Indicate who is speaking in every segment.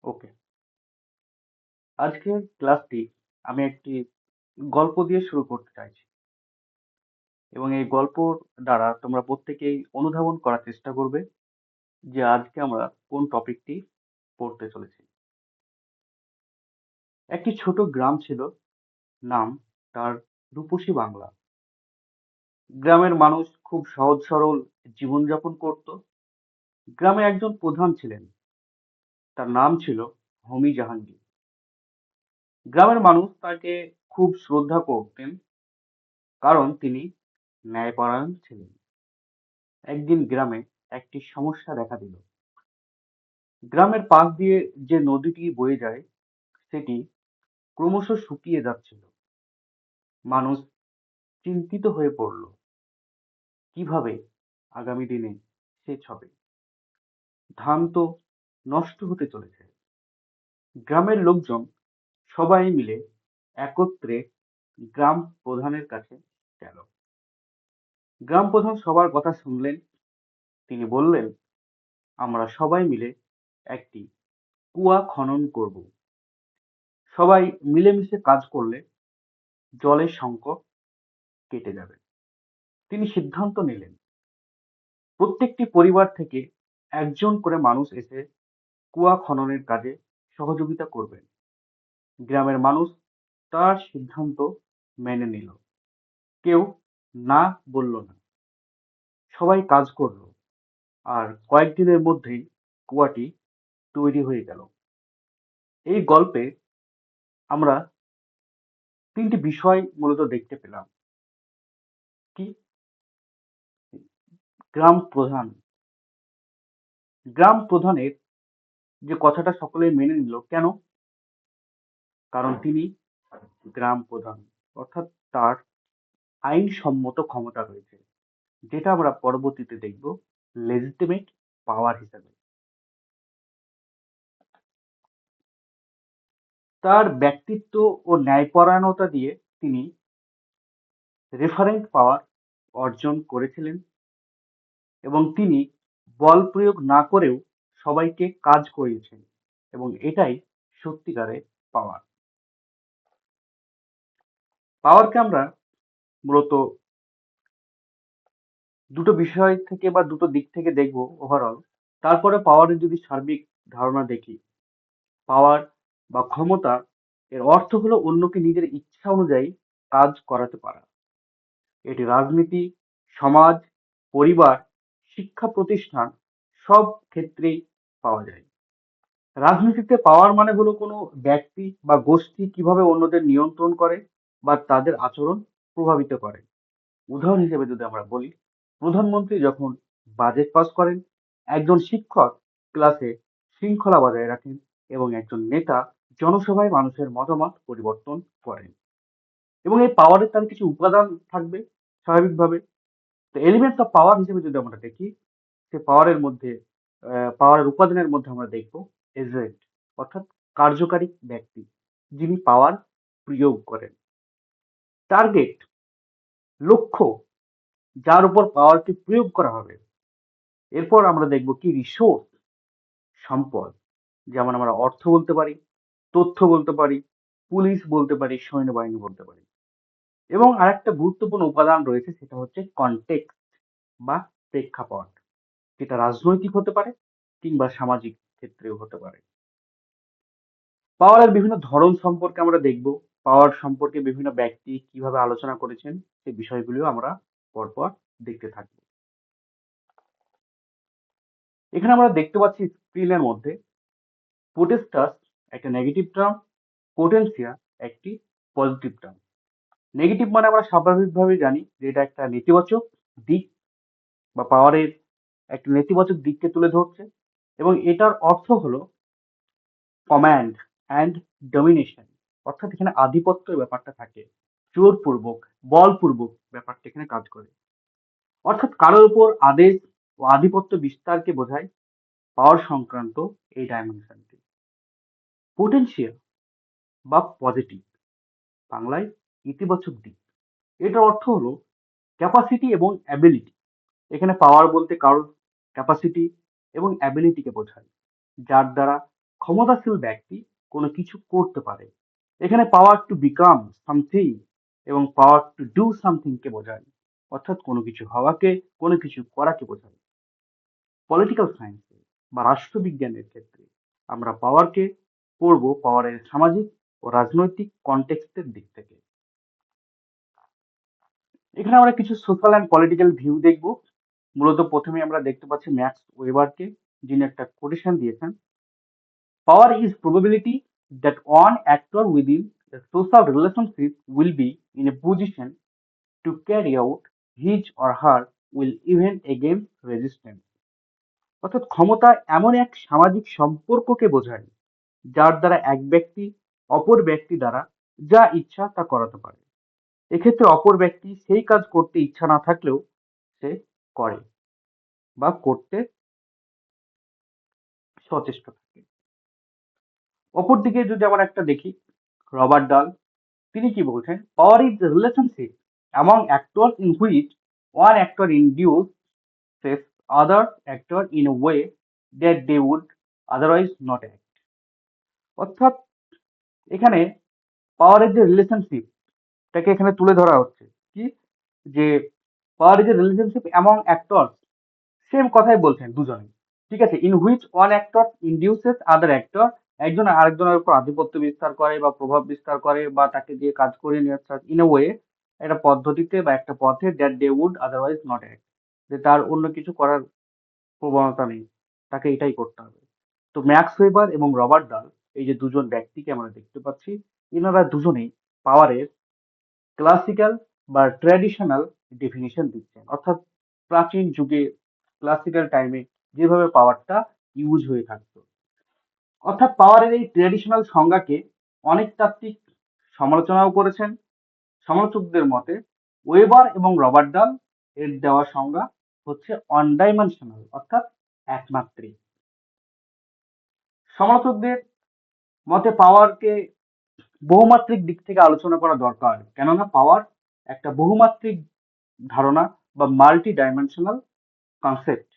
Speaker 1: ওকে, আজকের ক্লাসটি আমি একটি গল্প দিয়ে শুরু করতে চাইছি এবং এই গল্পর দ্বারা তোমরা প্রত্যেকেই অনুধাবন করার চেষ্টা করবে যে আজকে আমরা কোন টপিকটি পড়তে চলেছি। একটি ছোট গ্রাম ছিল, নাম তার রূপসী বাংলা। গ্রামের মানুষ খুব সহজ সরল জীবনযাপন করত। গ্রামে একজন প্রধান ছিলেন, তার নাম ছিল হোমি জাহাঙ্গীর। গ্রামের মানুষ তাকে খুব শ্রদ্ধা করতেন, কারণ তিনি ন্যায়পরায়ণ ছিলেন। একদিন গ্রামে একটি সমস্যা দেখা দিল। গ্রামের পাশ দিয়ে যে নদীটি বয়ে যায় সেটি ক্রমশ শুকিয়ে যাচ্ছিল। মানুষ চিন্তিত হয়ে পড়ল, কিভাবে আগামী দিনে সেচ হবে। ধান তো নষ্ট হতে চলেছে। গ্রামের লোকজন সবাই মিলে একত্রে গ্রাম প্রধানের কাছে গেল। গ্রাম প্রধান সবার কথা শুনলেন। তিনি বললেন, আমরা সবাই মিলে একটি কুয়া খনন করব। সবাই মিলেমিশে কাজ করলে জলের সংকট কেটে যাবে। তিনি সিদ্ধান্ত নিলেন, প্রত্যেকটি পরিবার থেকে একজন করে মানুষ এসে কুয়া খননের কাজে সহযোগিতা করবেন। গ্রামের মানুষ তার সিদ্ধান্ত মেনে নিল। কেউ না বলল না। সবাই কাজ করলো, আর কয়েকদিনের মধ্যেই কুয়াটি তৈরি হয়ে গেল। এই গল্পে আমরা তিনটি বিষয় মূলত দেখতে পেলাম। কি? গ্রাম প্রধান। গ্রাম প্রধানের যে কথাটা সকলেই মেনে নিল, কেন? কারণ তিনি গ্রাম প্রধান, অর্থাৎ তার আইনসম্মত ক্ষমতা রয়েছে, যেটা আমরা পরবর্তীতে দেখব লেজিটিমেট পাওয়ার হিসাবে। তার ব্যক্তিত্ব ও ন্যায়পরায়ণতা দিয়ে তিনি রেফারেন্ট পাওয়ার অর্জন করেছিলেন এবং তিনি বল প্রয়োগ না করেও সবাইকে কাজ করিয়েছেন, এবং এটাই সত্যিকারের পাওয়ার। পাওয়ারকে আমরা মূলত দুটো বিষয় থেকে বা দুটো দিক থেকে দেখব ওভারঅল। তারপরে পাওয়ারের যদি সার্বিক ধারণা দেখি, পাওয়ার বা ক্ষমতা এর অর্থ হলো অন্যকে নিজের ইচ্ছা অনুযায়ী কাজ করাতে পারা। এটি রাজনীতি, সমাজ, পরিবার, শিক্ষা প্রতিষ্ঠান সব ক্ষেত্রেই পাওয়া যায়। রাজনীতিতে পাওয়ার মানে হলো কোনো ব্যক্তি বা গোষ্ঠী কিভাবে অন্যদের নিয়ন্ত্রণ করে বা তাদের আচরণ প্রভাবিত করে। উদাহরণ হিসেবে যদি আমরা বলি, প্রধানমন্ত্রী যখন বাজেট পাস করেন, একজন শিক্ষক ক্লাসে শৃঙ্খলা বজায় রাখেন, এবং একজন নেতা জনসভায় মানুষের মতামত পরিবর্তন করেন। এবং এই পাওয়ারের তার কিছু উপাদান থাকবে স্বাভাবিকভাবে। তো এলিমেন্টস অফ পাওয়ার হিসেবে যদি আমরা দেখি, সে পাওয়ারের মধ্যে পাওয়ারের উপাদানের মধ্যে আমরা দেখব এজেন্ট, অর্থাৎ কার্যকারী ব্যক্তি, যিনি পাওয়ার প্রয়োগ করেন। টার্গেট, লক্ষ্য, যার উপর পাওয়ারকে প্রয়োগ করা হবে। এরপর আমরা দেখব কি রিসোর্স, সম্পদ, যেমন আমরা অর্থ বলতে পারি, তথ্য বলতে পারি, পুলিশ বলতে পারি, সৈন্যবাহিনী বলতে পারি। এবং আরেকটা গুরুত্বপূর্ণ উপাদান রয়েছে, সেটা হচ্ছে কনটেক্সট বা প্রেক্ষাপট, যেটা রাজনৈতিক হতে পারে কিংবা সামাজিক ক্ষেত্রেও হতে পারে। পাওয়ারের বিভিন্ন ধরন সম্পর্কে আমরা দেখব। পাওয়ার সম্পর্কে বিভিন্ন ব্যক্তি কিভাবে আলোচনা করেছেন সেই বিষয়গুলিও আমরা পরপর দেখতে থাকবো। এখানে আমরা দেখতে পাচ্ছি স্ক্রিনের মধ্যে পোটেস্টাস একটা নেগেটিভ টার্ম, পোটেনশিয়া একটি পজিটিভ টার্ম। নেগেটিভ মানে আমরা স্বাভাবিকভাবে জানি যে এটা একটা নেতিবাচক দিক বা পাওয়ারের একটা নেতিবাচক দিককে তুলে ধরছে, এবং এটার অর্থ হলো কমান্ড অ্যান্ড ডমিনেশন, অর্থাৎ এখানে আধিপত্য ব্যাপারটা থাকে, জোরপূর্বক বলপূর্বক ব্যাপারটা এখানে কাজ করে, অর্থাৎ কারোর উপর আদেশ ও আধিপত্য বিস্তারকে বোঝায় পাওয়ার সংক্রান্ত এই ডাইমেনশনটি। পোটেনশিয়াল বা পজিটিভ, বাংলায় ইতিবাচক দিক, এটার অর্থ হলো ক্যাপাসিটি এবং অ্যাবিলিটি। এখানে পাওয়ার বলতে কারোর ক্যাপাসিটি এবং অ্যাবিলিটিকে বোঝায়, যার দ্বারা ক্ষমতাশীল ব্যক্তি কোনো কিছু করতে পারে। এখানে পাওয়ার টু বিকাম সামথিং এবং পাওয়ার টু ডু সামথিং কে বোঝায়, অর্থাৎ কোনো কিছু হওয়াকে, কোনো কিছু করাকে বোঝায়। পলিটিক্যাল সায়েন্সে বা রাষ্ট্রবিজ্ঞানের ক্ষেত্রে আমরা পাওয়ারকে পড়বো পাওয়ারের সামাজিক ও রাজনৈতিক কনটেক্সটের দিক থেকে। এখানে আমরা কিছু সোশ্যাল অ্যান্ড পলিটিক্যাল ভিউ দেখব। মূলত প্রথমে আমরা দেখতে পাচ্ছি ম্যাক্স ওয়েবারকে, যিনি একটা কোটেশন দিয়েছেন, power is probability that one actor within a social relationship will be in a position to carry out his or her will even against resistance। অর্থাৎ ক্ষমতা এমন এক সামাজিক সম্পর্ককে বোঝায় যার দ্বারা এক ব্যক্তি অপর ব্যক্তি দ্বারা যা ইচ্ছা তা করাতে পারে। এক্ষেত্রে অপর ব্যক্তি সেই কাজ করতে ইচ্ছা না থাকলেও সে করে বা করতে সচেষ্ট থাকে। অপরদিকে যদি আমরা একটা দেখি, রবার্ট ডাল, তিনি কি বলছেন, power is relationship among actors in which one actor induces other actor in a way that they would otherwise not act। অর্থাৎ এখানে পাওয়ারের যে রিলেশনশিপ টাকে এখানে তুলে ধরা হচ্ছে কি, যে power is a relationship among actor, same কথাই বলছেন দুজনে, ঠিক আছে, in which one actor induces other actor, একজন আরেকজনের উপর আধিপত্য বিস্তার করে বা প্রভাব বিস্তার করে বা তাকে দিয়ে কাজ করিয়ে নিয়ে আসছে ইন এ ওয়ে, একটা পদ্ধতিতে বা একটা পথে, that they would otherwise not act, যে তার অন্য কিছু করার প্রবণতা নেই, তাকে এটাই করতে হবে। তো ম্যাক্স ওয়েবার এবং রবার্ট ডাল, এই যে দুজন ব্যক্তিকে আমরা দেখতে পাচ্ছি, এনারা দুজনেই পাওয়ারের ক্লাসিক্যাল বা ট্র্যাডিশনাল ডেফিনিশন দিচ্ছেন, অর্থাৎ প্রাচীন যুগে ক্লাসিক্যাল টাইমে যেভাবে পাওয়ারটা ইউজ হয়ে থাকতো। অর্থাৎ পাওয়ারের এই ট্র্যাডিশনাল সংজ্ঞাকে অনেক তাত্ত্বিক সমালোচনাও করেছেন। সমালোচকদের মতে ওয়েবার এবং রবার্ট ডাল এর দেওয়া সংজ্ঞা হচ্ছে অন ডাইমেনশনাল, অর্থাৎ একমাত্রিক। সমালোচকদের মতে পাওয়ারকে বহুমাত্রিক দিক থেকে আলোচনা করা দরকার, কেননা পাওয়ার একটা বহুমাত্রিক ধারণা বা মাল্টি ডাইমেনশনাল কনসেপ্ট।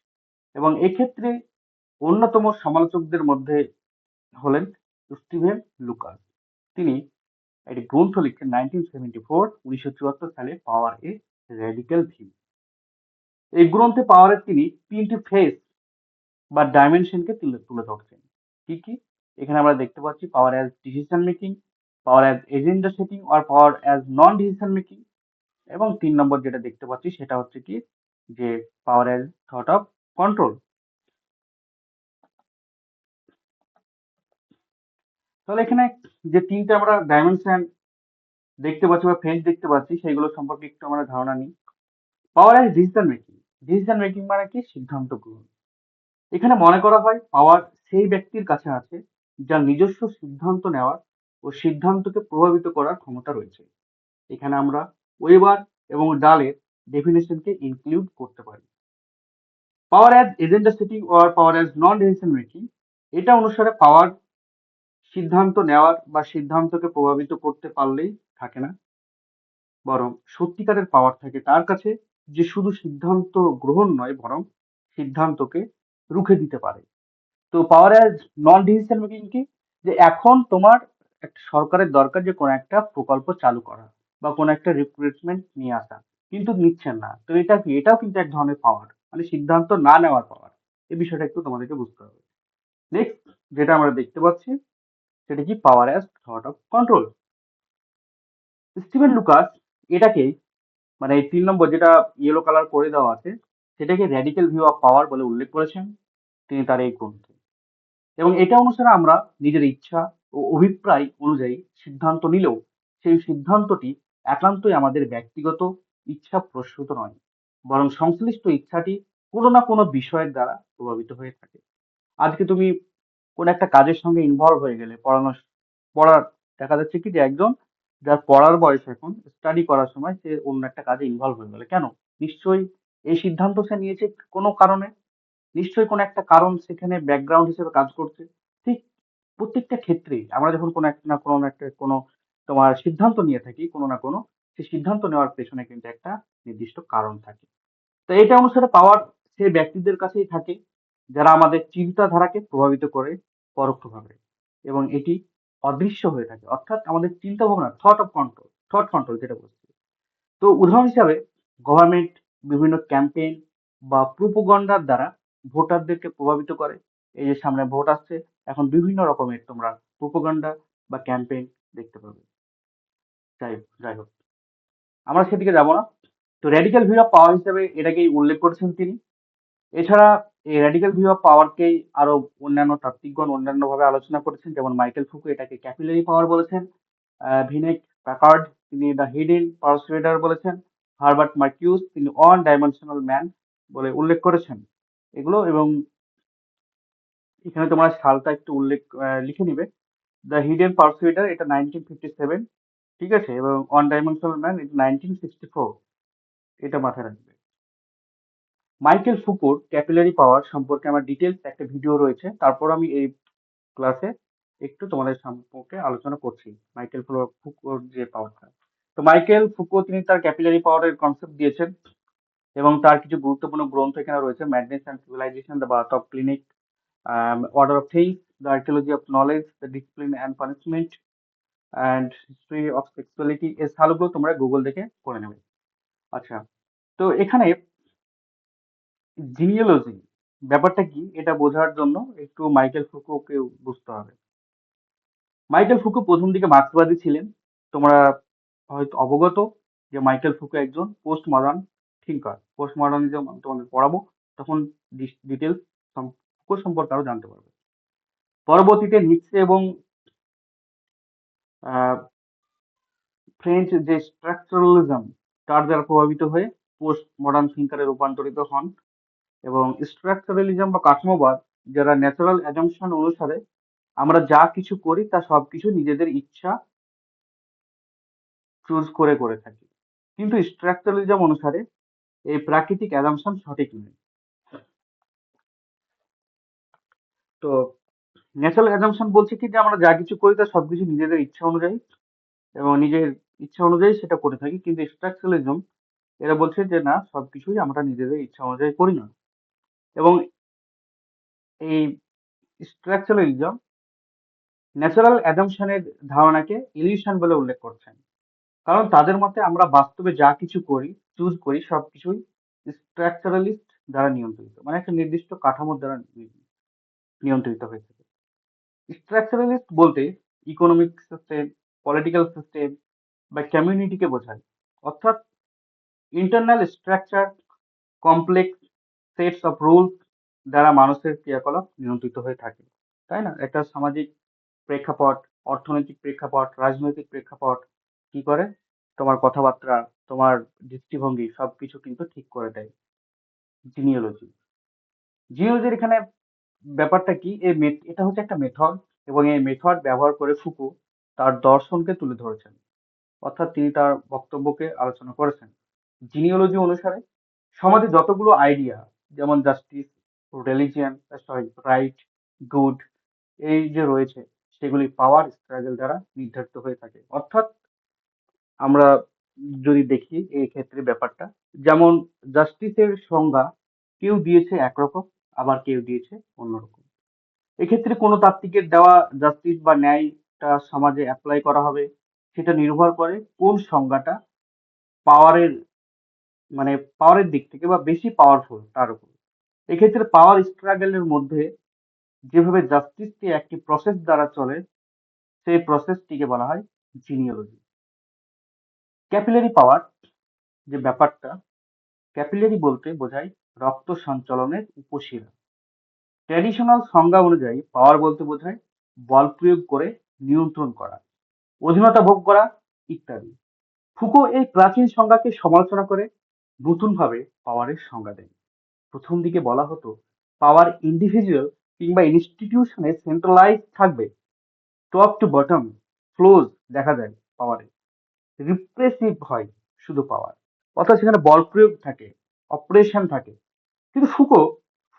Speaker 1: এবং এক্ষেত্রে অন্যতম সমালোচকদের মধ্যে হলেন স্টিভেন লুকাস। তিনি একটি গ্রন্থ লিখেন 1974 সালে, পাওয়ার এ রেডিক্যাল ভিউ। এই গ্রন্থে পাওয়ারের তিনি তিনটি ফেস বা ডাইমেনশনকে তুলে ধরছেন। কি কি? এখানে আমরা দেখতে পাচ্ছি power as decision making, power as agenda setting আর power as non decision making. এবং 3 নম্বর যেটা দেখতে পাচ্ছি সেটা হচ্ছে কি, যে পাওয়ার অ্যাজ থট অফ কন্ট্রোল। তাহলে এখানে যে তিনটে আমরা ডাইমেনশন দেখতে পাচ্ছি বা ফেজ দেখতে পাচ্ছি সেগুলো সম্পর্কে একটু আমরা ধারণা নিই। পাওয়ার as decision making, decision making মানে কি, সিদ্ধান্ত গ্রহণ। এখানে মনে করা হয় পাওয়ার সেই ব্যক্তির কাছে আছে যার নিজস্ব সিদ্ধান্ত নেওয়ার ও সিদ্ধান্তকে প্রভাবিত করার ক্ষমতা রয়েছে। এখানে আমরা ওয়েবার এবং ডালের ডেফিনেশনকে ইনক্লুড করতে পারি। পাওয়ার as agenda setting or power as non decision making, এটা অনুসারে পাওয়ার সিদ্ধান্ত নেওয়ার বা সিদ্ধান্তকে প্রভাবিত করতে পারলেই থাকে না, বরং সত্যিকারের পাওয়ার থাকে তার কাছে, যে শুধু সিদ্ধান্ত গ্রহণ নয় বরং সিদ্ধান্তকে রুখে দিতে পারে। তো পাওয়ার অ্যাজ নন ডিসিশন মেকিং কি, যে এখন তোমার একটা সরকারের দরকার যে কোনো একটা প্রকল্প চালু করা বা কোনো একটা রিক্রুটমেন্ট নিয়ে আসা, কিন্তু নিচ্ছেন না, তো এটা কি, এটাও কিন্তু এক ধরনের পাওয়ার, মানে সিদ্ধান্ত না নেওয়ার পাওয়ার। এই বিষয়টা একটু তোমাদেরকে বুঝতে হবে। নেক্সট যেটা আমরা দেখতে পাচ্ছি সেটা কি, পাওয়ার as thought of control. Steven Lucas এটাকে, মানে এই 3 নম্বর যেটা ইয়েলো কালার করে দেওয়া আছে, সেটাকে র্যাডিক্যাল ভিউ অফ পাওয়ার বলে উল্লেখ করেছেন তিনি তার এই গ্রন্থে। এবং এটা অনুসারে আমরা নিজের ইচ্ছা ও অভিপ্রায় অনুযায়ী সিদ্ধান্ত নিলেও সেই সিদ্ধান্তটি একান্তই আমাদের ব্যক্তিগত ইচ্ছা প্রসূত নয়, বরং সংশ্লিষ্ট ইচ্ছাটি কোনো না কোনো বিষয়ের দ্বারা প্রভাবিত হয়ে থাকে। আজকে তুমি কোন একটা কাজের সঙ্গে ইনভলভ হয়ে গেলে, পড়ার, দেখা যাচ্ছে কি যে একজন যার পড়ার বয়স এখন, স্টাডি করার সময় সে অন্য একটা কাজে ইনভলভ হয়ে গেলে, কেন? নিশ্চয়ই এই সিদ্ধান্ত সে নিয়েছে কোনো কারণে, নিশ্চয়ই কোনো একটা কারণ সেখানে ব্যাকগ্রাউন্ড হিসেবে কাজ করছে। ঠিক প্রত্যেকটা ক্ষেত্রেই আমরা যখন কোনো একটা না কোনো একটা কোনো তোমার সিদ্ধান্ত নিয়ে থাকি, কোনো না কোনো, সেই সিদ্ধান্ত নেওয়ার পেছনে কিন্তু একটা নির্দিষ্ট কারণ থাকে। তো এটা অনুসারে পাওয়ার সেই ব্যক্তিদের কাছেই থাকে যারা আমাদের চিন্তাধারাকে প্রভাবিত করে পরোক্ষভাবে, এবং এটি অদৃশ্য হয়ে থাকে, অর্থাৎ আমাদের চিন্তা ভাবনা, থট কন্ট্রোল যেটা বলছি। তো উদাহরণ হিসাবে গভর্নমেন্ট বিভিন্ন ক্যাম্পেইন বা প্রোপাগান্ডার দ্বারা ভোটারদেরকে প্রভাবিত করে। এই যে সামনে ভোট আসছে, এখন বিভিন্ন রকমের তোমরা প্রোপাগান্ডা বা ক্যাম্পেইন দেখতে পাবে। যাই হোক, আমরা সেদিকে যাব না। তো র্যাডিক্যাল ভিউ অফ পাওয়ার হিসেবে এটাকেই উল্লেখ করেছেন তিনি। এছাড়া এই র্যাডিক্যাল ভিউ অফ পাওয়ারকেই আরো অন্যান্য তাত্ত্বিকগণ অন্যান্যভাবে আলোচনা করেছেন, যেমন মাইকেল ফুকো এটাকে ক্যাপিলারি পাওয়ার বলেছেন, ভিনেক প্যাকার্ড তিনি দ্য হিডেন পারসুয়েডার বলেছেন, হারবার্ট মার্কিউস তিনি ওয়ান ডাইমেনশনাল ম্যান বলে উল্লেখ করেছেন এগুলো। এবং এখানে তোমরা সালটা একটু লিখে নিবে। দ্য হিডেন পারসুয়েডার এটা 1957, ঠিক আছে, এবং ওয়ান ডাইমেনশনাল ম্যান এটা 1964, এটা মাথায় রাখবে। মাইকেল ফুকোর ক্যাপিলারি পাওয়ার সম্পর্কে আমার ডিটেলস একটা ভিডিও রয়েছে, তারপর আমি এই ক্লাসে একটু তোমাদের সম্পর্কে আলোচনা করছি মাইকেল ফুকোর যে পাওয়ারটা। তো মাইকেল ফুকো তিনি তার ক্যাপিলারি পাওয়ারের কনসেপ্ট দিয়েছেন, এবং তার কিছু গুরুত্বপূর্ণ গ্রন্থ এখানে রয়েছে: madness and civilization, the birth of clinic, order of things, the archaeology of knowledge, the discipline and punishment, and history of sexuality. এই সালগুলো তোমরা গুগল দেখে করে নেবে। আচ্ছা, তো এখানে জিনিওলজি ব্যাপারটা কি এটা বোঝার জন্য একটু মাইকেল ফুকোকে বুঝতে হবে। মাইকেল ফুকো প্রথম দিকে মার্ক্সবাদী ছিলেন। তোমরা হয়তো অবগত যে মাইকেল ফুকো একজন post modern thinker. Post modernism তোমাদের পড়াবো, তখন ডিটেলস ফুকো সম্পর্কে আরো জানতে পারবে। পরবর্তীতে নিৎসে এবং ফ্রেঞ্চ যে স্ট্রাকচারালিজম তার দ্বারা প্রভাবিত হয়ে পোস্ট মডার্ন থিঙ্কারে রূপান্তরিত হন। এবং স্ট্রাকচারালিজম বা কাঠামোবাদ, যারা ন্যাচারাল অ্যাজাম্পশন অনুসারে আমরা যা কিছু করি তা সবকিছু নিজেদের ইচ্ছা চুজ করে করে থাকি, কিন্তু স্ট্রাকচারালিজম অনুসারে এই প্রাকৃতিক অ্যাজাম্পশন সঠিক নয়। তো ন্যাচারাল অ্যাজাম্পশন বলছে কি যে আমরা যা কিছু করি তা সবকিছু নিজেদের ইচ্ছা অনুযায়ী এবং নিজের ইচ্ছা অনুযায়ী সেটা করে থাকি, কিন্তু স্ট্রাকচারালিজম এরা বলছে যে না, সবকিছুই আমরা নিজেদের ইচ্ছা অনুযায়ী করি না। এবং এই স্ট্রাকচারালিজম ন্যাচারাল অ্যাজাম্পশনের ধারণাকে ইলিউশন বলে উল্লেখ করছেন, কারণ তাদের মতে আমরা বাস্তবে যা কিছু করি, চুজ করি, সবকিছুই স্ট্রাকচারালিস্ট দ্বারা নিয়ন্ত্রিত, মানে একটা নির্দিষ্ট কাঠামোর দ্বারা নিয়ন্ত্রিত হয়ে থাকে। স্ট্রাকচারালিস্ট বলতে ইকোনমিক সিস্টেম, পলিটিক্যাল সিস্টেম বা কমিউনিটিকে বোঝায়, অর্থাৎ internal structure, complex sets of rules দ্বারা মানুষের ক্রিয়াকলাপ নিয়ন্ত্রিত হয়ে থাকে, তাই না? একটা সামাজিক প্রেক্ষাপট, অর্থনৈতিক প্রেক্ষাপট, রাজনৈতিক প্রেক্ষাপট কি করে তোমার কথাবার্তা, তোমার দৃষ্টিভঙ্গি সবকিছু কিন্তু ঠিক করে দেয়। জিনিওলজির এখানে ব্যাপারটা কি, এটা হচ্ছে একটা মেথড, এবং এই মেথড ব্যবহার করে ফুকো তার দর্শনকে তুলে ধরেছেন, অর্থাৎ তিনি তার বক্তব্যকে আলোচনা করেছেন। জিনিওলজি অনুসারে সমাজে যতগুলো আইডিয়া, যেমন জাস্টিস, রিলিজিয়ান, রাইট, গুড, এই যে রয়েছে, সেগুলি পাওয়ার স্ট্রাগল দ্বারা নির্ধারিত হয়ে থাকে। অর্থাৎ আমরা যদি দেখি এই ক্ষেত্রে ব্যাপারটা, যেমন জাস্টিসের সংজ্ঞা কেউ দিয়েছে একরকম, আবার কেউ দিয়েছে অন্যরকম। এক্ষেত্রে কোনো তাত্ত্বিকের দেওয়া জাস্টিস বা ন্যায়টা সমাজে অ্যাপ্লাই করা হবে, সেটা নির্ভর করে কোন সংজ্ঞাটা পাওয়ারের, মানে পাওয়ারের দিক থেকে বা বেশি পাওয়ারফুল তার উপর। এক্ষেত্রে পাওয়ার স্ট্রাগলের মধ্যে যেভাবে জাস্টিসটি একটি প্রসেস দ্বারা চলে, সেই প্রসেসটিকে বলা হয় জিনিওলজি। ক্যাপিলারি পাওয়ার যে ব্যাপারটা, ক্যাপিলারি বলতে বোঝায় রক্ত সঞ্চালনের উপশিরা। ট্র্যাডিশনাল সংজ্ঞা অনুযায়ী পাওয়ার বলতে বোঝায় বল প্রয়োগ করে নিয়ন্ত্রণ করা, অধীনতা ভোগ করা ইত্যাদি। ফুকো এই প্রাচীন সংজ্ঞাকে সমালোচনা করে নতুনভাবে পাওয়ারের সংজ্ঞা দেন। প্রথম দিকে বলা হতো পাওয়ার ইন্ডিভিজুয়াল কিংবা ইনস্টিটিউশনে সেন্ট্রালাইজ থাকবে, টপ টু বটম ফ্লোজ দেখা যায় পাওয়ারে, রিপ্রেসিভ হয় শুধু পাওয়ার, অর্থাৎ সেখানে বল প্রয়োগ থাকে, অপারেশন থাকে। কিন্তু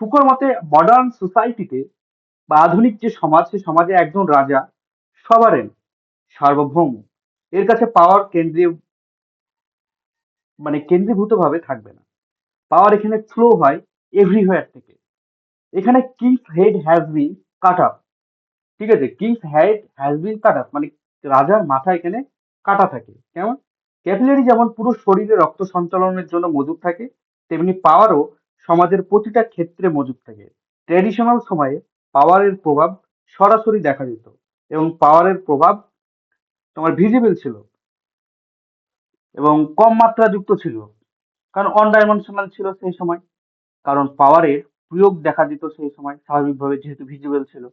Speaker 1: ফুকোর মতে মডার্ন সোসাইটিতে বা আধুনিক যে সমাজ, সে সমাজে একজন রাজা সবারেন, সার্বভৌম, এর কাছে পাওয়ার কেন্দ্রীভূত ভাবে থাকবে না। পাওয়ার এখানে ফ্লো হয় এভরিহোয়ার থেকে। এখানে king's head has been cut up, ঠিক আছে, king's head has been cut off, মানে রাজার মাথা এখানে কাটা থাকে। কেমন? ক্যাপিলারি যেমন পুরো শরীরে রক্ত সঞ্চালনের জন্য মজুদ থাকে, তেমনি পাওয়ারও সমাজের প্রতিটা ক্ষেত্রে মজুদ থাকে। ট্র্যাডিশনাল সময়ে পাওয়ারের প্রভাব সরাসরি দেখা যেত, এবং পাওয়ারের প্রভাব তোমার ভিজিবল ছিল এবং কম মাত্রাযুক্ত ছিল, কারণ অন ডাইমেনশনাল ছিল সেই সময়। কারণ পাওয়ারের প্রয়োগ দেখা দিত সেই সময় স্বাভাবিকভাবে, যেহেতু ভিজিবল ছিল।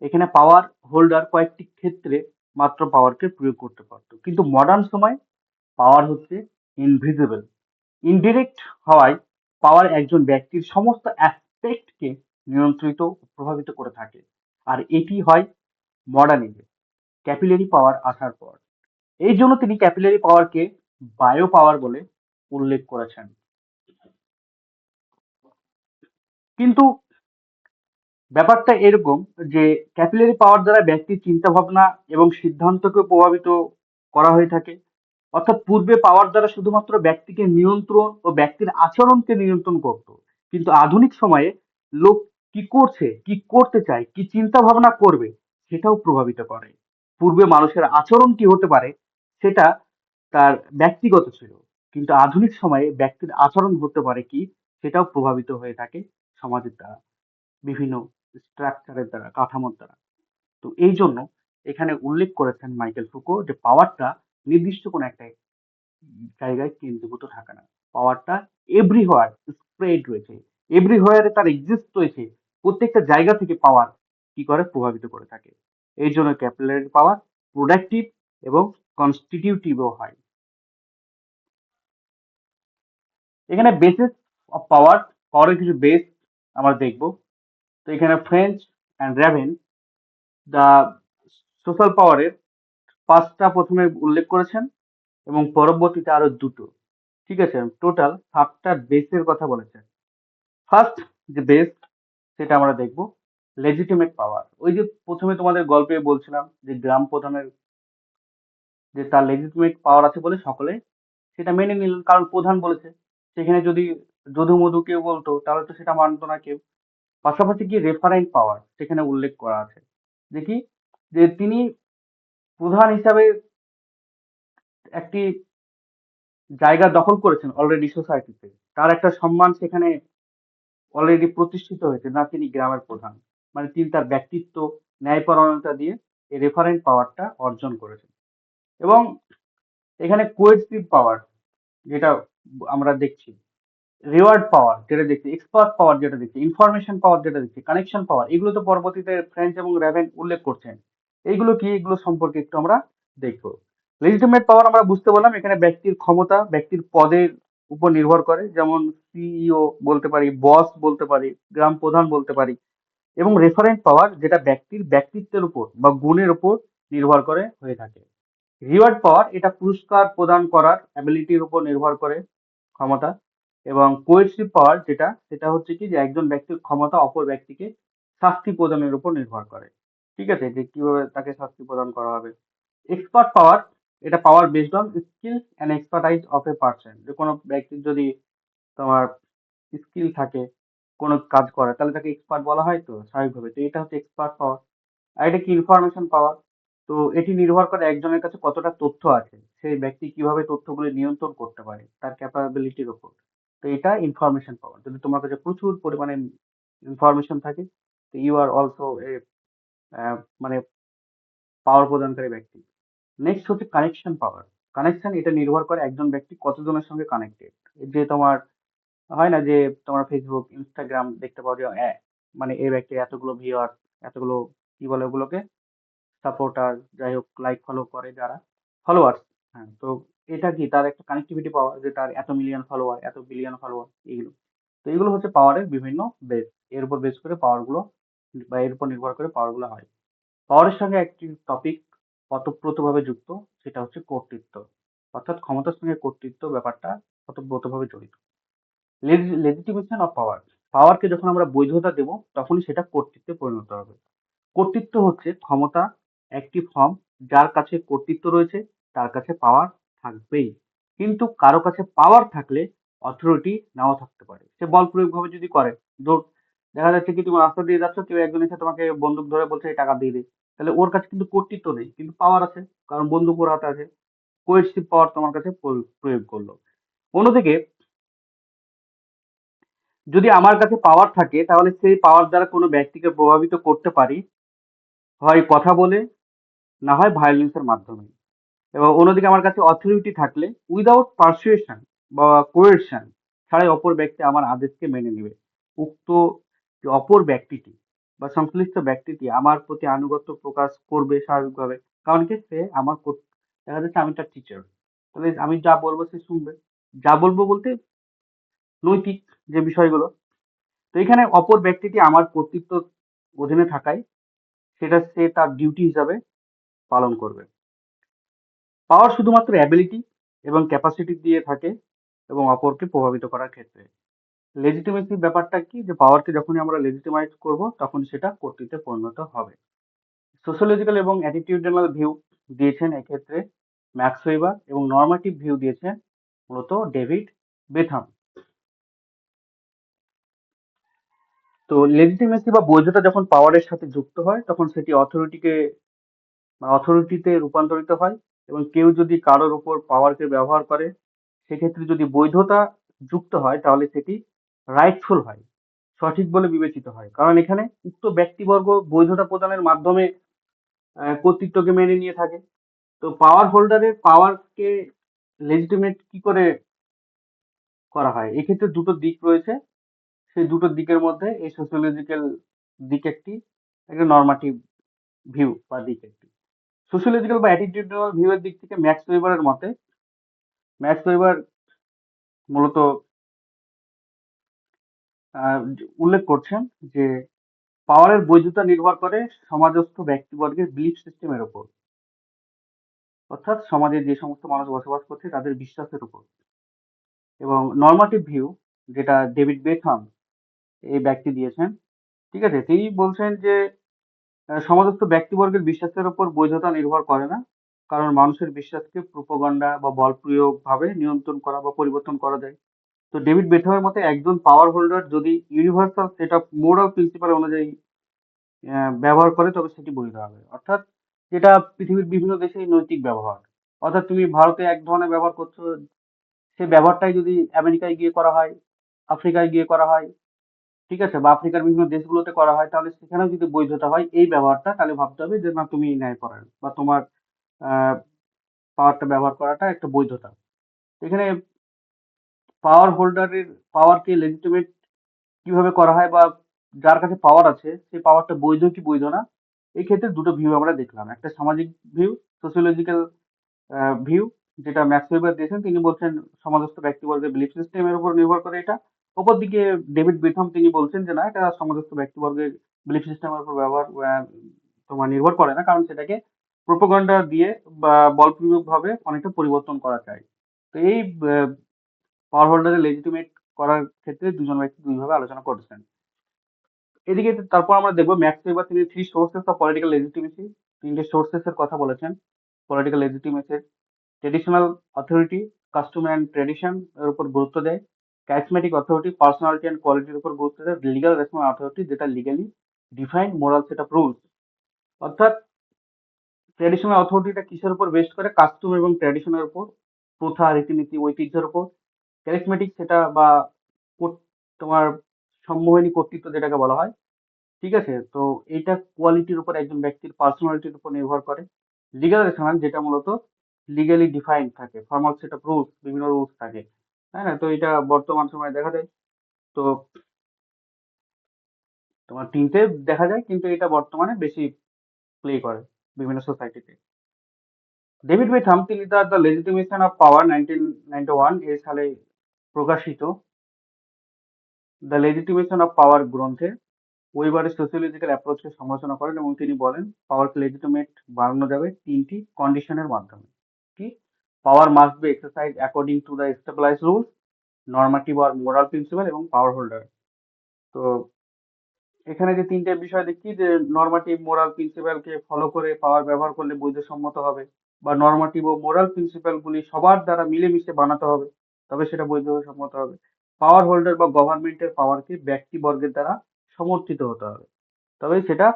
Speaker 1: এখানে পাওয়ার হোল্ডার কয়েকটি ক্ষেত্রে মাত্র পাওয়ারকে প্রয়োগ করতে পারতো, কিন্তু মডার্ন সময় পাওয়ার হচ্ছে ইনভিজিবল, ইনডিরেক্ট হওয়ায় পাওয়ার একজন ব্যক্তির সমস্ত অ্যাসপেক্টকে নিয়ন্ত্রিত ও প্রভাবিত করে থাকে। আর এটি হয় মডার্ন এজে ক্যাপিলারি পাওয়ার আসার পর। এই জন্য তিনি ক্যাপিলারি পাওয়ারকে বায়ো পাওয়ার বলে উল্লেখ করেছেন। কিন্তু ব্যাপারটা এরকম যে ক্যাপিলারি পাওয়ার দ্বারা ব্যক্তির চিন্তা ভাবনা এবং সিদ্ধান্তকে প্রভাবিত করা হয়ে থাকে। অর্থাৎ পূর্বে পাওয়ার দ্বারা শুধুমাত্র ব্যক্তিকে নিয়ন্ত্রণ ও ব্যক্তির আচরণকে নিয়ন্ত্রণ করত, কিন্তু আধুনিক সময়ে লোক কি করছে, কি করতে চায়, কি চিন্তা ভাবনা করবে সেটাও প্রভাবিত করে। পূর্বে মানুষের আচরণ কি হতে পারে সেটা তার ব্যক্তিগত ছিল, কিন্তু আধুনিক সময়ে ব্যক্তির আচরণ হতে পারে কি সেটাও প্রভাবিত হয়ে থাকে সমাজের দ্বারা, বিভিন্ন স্ট্রাকচারের দ্বারা, কাঠামোর দ্বারা। তো এই জন্য এখানে উল্লেখ করেছেন মাইকেল ফুকো যে পাওয়ারটা নির্দিষ্ট কোনো একটা জায়গায় কেন্দ্রীভূত থাকে না। পাওয়ারটা এভরিহোয়ার স্প্রেড রয়েছে, এভরিহোয়ারে তার এক্সিস্ট রয়েছে। প্রত্যেকটা জায়গা থেকে পাওয়ার কি করে, প্রভাবিত করে থাকে। এই জন্য ক্যাপিলারি পাওয়ার প্রোডাক্টিভ এবং কনস্টিটিউটিভও হয়। এখানে বেসিস অফ পাওয়ার, পাওয়ারের কিছু বেস আমরা দেখবো। তো এখানে French and raven the social পাওয়ারের পাঁচটা প্রথমে উল্লেখ করেছেন, এবং পরবর্তীতে আরো দুটো। ঠিক আছে, টোটাল সাতটা বেসের কথা বলেছেন। ফার্স্ট যে বেস, সেটা আমরা দেখব লেজিটিমেট পাওয়ার। ওই যে প্রথমে তোমাদের গল্পে বলছিলাম যে গ্রাম প্রধানের যে তার লেজিটিমেট পাওয়ার আছে বলে সকলে সেটা মেনে নিলেন, কারণ প্রধান বলেছে। সেখানে যদি যদু মধু কেউ বলতো তাহলে তো সেটা মানতো না কেউ। পাশাপাশি কি রেফারেন্ট পাওয়ার সেখানে উল্লেখ করা আছে, যে কি, যে তিনি প্রধান হিসাবে একটি জায়গা দখল করেছেন অলরেডি সোসাইটিতে, তার একটা সম্মান সেখানে অলরেডি প্রতিষ্ঠিত হয়েছে, না তিনি গ্রামের প্রধান। মানে তিনি তার ব্যক্তিত্ব, ন্যায়পরায়ণতা দিয়ে এই রেফারেন্ট পাওয়ারটা অর্জন করেছেন। এবং এখানে কোয়েসিভ পাওয়ার যেটা আমরা দেখছি, রিওয়ার্ড পাওয়ার যেটা দেখছি, এক্সপার্ট পাওয়ার যেটা দেখছি, ইনফরমেশন পাওয়ার যেটা দেখছি, কানেকশন পাওয়ার, এগুলো তো পরবর্তীতে ফ্রেঞ্চ এবং র্যাভেন উল্লেখ করছেন। এইগুলো কি, এগুলো সম্পর্কে একটু আমরা দেখবো। লেজিটিমেট পাওয়ার আমরা বুঝতে পারলাম এখানে ব্যক্তির ক্ষমতা, ব্যক্তির পদের উপর নির্ভর করে, যেমন সিইও বলতে পারি, বস বলতে পারি, গ্রাম প্রধান বলতে পারি। এবং রেফারেন্ট পাওয়ার যেটা ব্যক্তির ব্যক্তিত্বের উপর বা গুণের উপর নির্ভর করে হয়ে থাকে। রিওয়ার্ড পাওয়ার এটা পুরস্কার প্রদান করার অ্যাবিলিটির উপর নির্ভর করে ক্ষমতা। এবং কোয়েসিভ পাওয়ার যেটা, সেটা হচ্ছে কি যে একজন ব্যক্তির ক্ষমতা অপর ব্যক্তিকে শাস্তি প্রদানের উপর নির্ভর করে। ঠিক আছে, যে কিভাবে তাকে শাস্তি প্রদান করা হবে। এক্সপার্ট পাওয়ার এটা power based on skill and expertise of a person, যে কোনো ব্যক্তির যদি তোমার স্কিল থাকে কোনো কাজ করে তাহলে তাকে এক্সপার্ট বলা হয়, তো স্বাভাবিকভাবে। তো এটা হচ্ছে এক্সপার্ট পাওয়ার। আর এটা কি, ইনফরমেশন পাওয়ার। তো এটি নির্ভর করে একজনের কাছে কতটা তথ্য আছে, সেই ব্যক্তি কিভাবে তথ্যগুলি নিয়ন্ত্রণ করতে পারে তার ক্যাপাবিলিটির উপর। তো এটা ইনফরমেশন পাওয়ার। যদি তোমার কাছে প্রচুর পরিমাণে ইনফরমেশন থাকে, তো ইউ আর অলসো এ মানে পাওয়ার প্রদানকারী ব্যক্তি। নেক্সট হচ্ছে কানেকশন পাওয়ার। কানেকশন এটা নির্ভর করে একজন ব্যক্তি কতজনের সঙ্গে কানেক্টেড। যে তোমার হয় না যে তোমার ফেসবুক, ইনস্টাগ্রাম দেখতে পাও যে মানে এই ব্যক্তির এতগুলো ভিউয়ার, এতগুলো কি বলে ওগুলোকে, সাপোর্টার, যাই হোক, লাইক ফলো করে যারা, ফলোয়ার্স। হ্যাঁ, তো এটা কি, তার একটা কানেক্টিভিটি পাওয়ার, যে তার এত মিলিয়ন ফলোয়ার, এত বিলিয়ন ফলোয়ার, এইগুলো। তো এগুলো হচ্ছে পাওয়ারের বিভিন্ন বেস। এর উপর বেস করে পাওয়ার গুলো, বা এর উপর নির্ভর করে পাওয়ার গুলো হয়। পাওয়ারের সঙ্গে একটি টপিক ওতপ্রোতভাবে যুক্ত, সেটা হচ্ছে কর্তৃত্ব। অর্থাৎ ক্ষমতার সঙ্গে কর্তৃত্ব ব্যাপারটা ওতপ্রোতভাবে জড়িত। লেজিটিমেশন অফ পাওয়ার, পাওয়ারকে যখন আমরা বৈধতা দেব তখনই সেটা কর্তৃত্বে পরিণত হবে। কর্তৃত্ব হচ্ছে ক্ষমতা একটি ফর্ম, যার কাছে কর্তৃত্ব রয়েছে তার কাছে পাওয়ার থাকবেই। কিন্তু কারো কাছে পাওয়ার থাকলে অথরিটি নাও থাকতে পারে, সে বল প্রয়োগ ভাবে যদি করে। ধর, দেখা যাচ্ছে কি তুমি রাস্তা দিয়ে যাচ্ছ, কেউ একজন এসে তোমাকে বন্দুক ধরে বলছে এই টাকা দিয়ে দে, তাহলে ওর কাছে কিন্তু কর্তৃত্ব নেই, কিন্তু পাওয়ার আছে, কারণ বন্দুক ওর হাতে আছে। কোয়েরসিভ পাওয়ার তোমার কাছে প্রয়োগ করলো। অন্যদিকে যদি আমার কাছে পাওয়ার থাকে, তাহলে সেই পাওয়ার দ্বারা কোনো ব্যক্তিকে প্রভাবিত করতে পারি, হয় কথা বলে, না হয় ভায়োলেন্সের মাধ্যমে। এবং অন্যদিকে আমার কাছে অথরিটি থাকলে উইদাউট পারসুয়েশন বা কোয়েরশন ছাড়াই অপর ব্যক্তি আমার আদেশকে মেনে নেবে। উক্ত যে অপর ব্যক্তিটি বা সংশ্লিষ্ট ব্যক্তিটি আমার প্রতি আনুগত্য প্রকাশ করবে স্বাভাবিকভাবে, কারণ কি সে আমার দেখা যাচ্ছে আমি তার টিচার, তাহলে আমি যা বলবো সে শুনবে। যা বলবো বলতে নৈতিক যে বিষয়গুলো। তো এখানে অপর ব্যক্তিটি আমার কর্তৃত্ব অধীনে থাকায় সেটা সে তার ডিউটি হিসাবে পালন করবে। পাওয়ার শুধুমাত্র অ্যাবিলিটি এবং ক্যাপাসিটি দিয়ে থাকে এবং অপরকে প্রভাবিত করার ক্ষেত্রে। লেজিটিমেসি ব্যাপারটা কি, যে পাওয়ারকে যখনই আমরা লেজিটিমাইজ করব তখন সেটা কর্তৃত্বে পরিণত হবে। সোশ্যোলজিক্যাল এবং অ্যাটিটিউডাল ভিউ দিয়েছেন এক্ষেত্রে ম্যাক্স ওয়েবার, এবং নর্মাটিভ ভিউ দিয়েছেন মূলত ডেভিড বেথাম। তো লেজিটিমেসি বা বৈধতা যখন পাওয়ারের সাথে যুক্ত হয় তখন সেটি অথরিটিতে রূপান্তরিত হয়। এবং কেউ যদি কারোর উপর পাওয়ারকে ব্যবহার করে, সেক্ষেত্রে যদি বৈধতা যুক্ত হয় তাহলে সেটি রাইটফুল হয়, সঠিক বলে বিবেচিত হয়, কারণ এখানে উক্ত ব্যক্তিবর্গ বৈধতা প্রদানের মাধ্যমে কর্তৃত্বকে মেনে নিয়ে থাকে। তো পাওয়ার হোল্ডারের পাওয়ারকে লেজিটিমেট কি করে করা হয়, এক্ষেত্রে দুটো দিক রয়েছে। সেই দুটো দিকের মধ্যে এই সোশিওলজিক্যাল দিক একটি, একটা নর্মাটিভ ভিউ বা দিক একটি। সোশিওলজিক্যাল বা অ্যাটিটিউডাল ভিউ এর দিক থেকে ম্যাক্স ওয়েবারের মতে, ম্যাক্স ওয়েবার মূলত উল্লেখ করছেন যে পাওয়ারের বৈধতা নির্ভর করে সমাজস্থ ব্যক্তিবর্গের বিলিফ সিস্টেমের উপর, অর্থাৎ সমাজে যে সমস্ত মানুষ বসবাস করছে তাদের বিশ্বাসের উপর। এবং নর্মাটিভ ভিউ, যেটা ডেভিড বেথাম এই ব্যক্তি দিয়েছেন, ঠিক আছে, তিনি বলছেন যে সমাজস্থ ব্যক্তিবর্গের বিশ্বাসের উপর বৈধতা নির্ভর করে না, কারণ মানুষের বিশ্বাসকে প্রোপাগান্ডা বা বল প্রয়োগ ভাবে নিয়ন্ত্রণ করা বা পরিবর্তন করা যায়। তো ডেভিড বেথামের মতে একজন পাওয়ার হোল্ডার যদি universal set of moral principal অনুযায়ী ব্যবহার করে তবে সেটি বৈধ হবে, অর্থাৎ যেটা পৃথিবীর বিভিন্ন দেশেই নৈতিক ব্যবহার। অর্থাৎ তুমি ভারতে এক ধরনের ব্যবহার করছো, সেই ব্যবহারটাই যদি আমেরিকায় গিয়ে করা হয়, আফ্রিকায় গিয়ে করা হয়, ঠিক আছে, বা আফ্রিকার বিভিন্ন দেশগুলোতে করা হয়, তাহলে সেখানেও যদি বৈধতা হয় এই ব্যবহারটা, তাহলে ভাবতে হবে যে না তুমি ন্যায়পরায়ণ বা তোমার পাওয়ারটা ব্যবহার করাটা একটা বৈধতা। এখানে পাওয়ার হোল্ডারের পাওয়ারকে লেজিটিমেট কিভাবে করা হয়, বা যার কাছে পাওয়ার আছে সেই পাওয়ারটা বৈধ কি বৈধ না, এই ক্ষেত্রে দুটো ভিউ আমরা দেখলাম। একটা সামাজিক ভিউ, সোশিওলজিক্যাল ভিউ, যেটা ম্যাক্স ওয়েবার দিয়েছেন, তিনি বলছেন সমাজস্থ ব্যক্তিবর্গের বিলিফ সিস্টেমের উপর নির্ভর করে এটা। অপরদিকে ডেভিড বেথম তিনি বলছেন যে না, এটা সমাজস্থ ব্যক্তিবর্গের বিলিফ সিস্টেমের উপর ব্যবহার তোমার নির্ভর করে না, কারণ সেটাকে প্রোপাগান্ডা দিয়ে বা বলপূর্বক ভাবে অনেকটা পরিবর্তন করা যায়। তো এই পাওয়ার হোল্ডারের লেজিটিমেট করার ক্ষেত্রে দুজন ব্যক্তি দুইভাবে আলোচনা করেছেন। এদিকে তারপর আমরা দেখবো ম্যাক্স ওয়েবার তিনি three sources of political legitimacy, তিনটে সোর্সেস এর কথা বলেছেন পলিটিক্যাল লেজিটিমেসির। Traditional authority, custom and tradition এর উপর গুরুত্ব দেয়। ক্যারিজমেটিক অথরিটি, পার্সোনালিটি অ্যান্ড কোয়ালিটির উপর গুরুত্ব দেয়। লিগাল রেসপন্স অথরিটি, যেটা legally define moral set of rules. অর্থাৎ ট্রেডিশনাল অথরিটিটা কিসের উপর বেস্ট করে, কাস্টম এবং ট্রেডিশনের উপর, প্রথা, রীতিনীতি, ঐতিহ্যের উপর। ক্যারিজমেটিক সেটা বা তোমার সম্মোহনী কর্তৃত্ব যেটাকে বলা হয়, ঠিক আছে, তো এটা কোয়ালিটির উপর, একজন ব্যক্তির পার্সোনালিটির উপর নির্ভর করে। লিগাল রেশনাল, যেটা মূলত লিগালি ডিফাইন থাকে, ফর্মাল সেট অফ রুলস, বিভিন্ন রুলস থাকে, তাই না, তো এটা বর্তমান সময়ে দেখা যায়। তো তোমার তিনটে দেখা যায়, কিন্তু এটা বর্তমানে বেশি প্লে করে বিভিন্ন সোসাইটিতে। ডেভিড বেথাম তিনি তার দ্য লেজিটিমেশন অফ পাওয়ার 1991 এ সালে প্রকাশিত দ্য লেজিটিমেশন অফ পাওয়ার গ্রন্থে ওয়েবারের সোশিওলজিক্যাল অ্যাপ্রোচকে সমালোচনা করেন, এবং তিনি বলেন পাওয়ারকে লেজিটিমেট বানানো যাবে তিনটি কন্ডিশনের মাধ্যমে। কি? Power must be exercise according to the establish rules, normative আর মোরাল প্রিন্সিপাল, এবং পাওয়ার হোল্ডার। তো এখানে যে তিনটে বিষয় দেখছি, যে নর্মাটিভ মোরাল প্রিন্সিপালকে ফলো করে পাওয়ার ব্যবহার করলে বৈধসম্মত হবে, বা নর্মাটিভ ও মোরাল প্রিন্সিপাল গুলি সবার দ্বারা মিলেমিশে বানাতে হবে, তবে সেটা বৈধসম্মত হবে। পাওয়ার হোল্ডার বা গভর্নমেন্টের পাওয়ারকে ব্যক্তিবর্গের দ্বারা সমর্থিত হতে হবে, তবে সেটা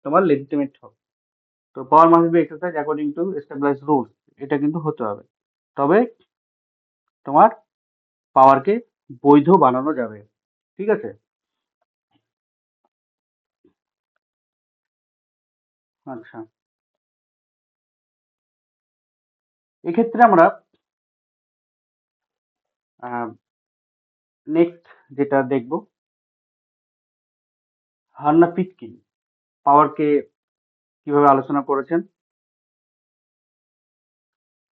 Speaker 1: তোমার লেজিটিমেট হবে। তো power must be exercise according to establish rules, এটা কিন্তু হতে হবে, তবে তোমার পাওয়ারকে বৈধ বানানো যাবে। ঠিক আছে। আচ্ছা, এক্ষেত্রে আমরা নেক্সট যেটা দেখব, হান্না পিটকিন পাওয়ারকে কিভাবে আলোচনা করেছেন।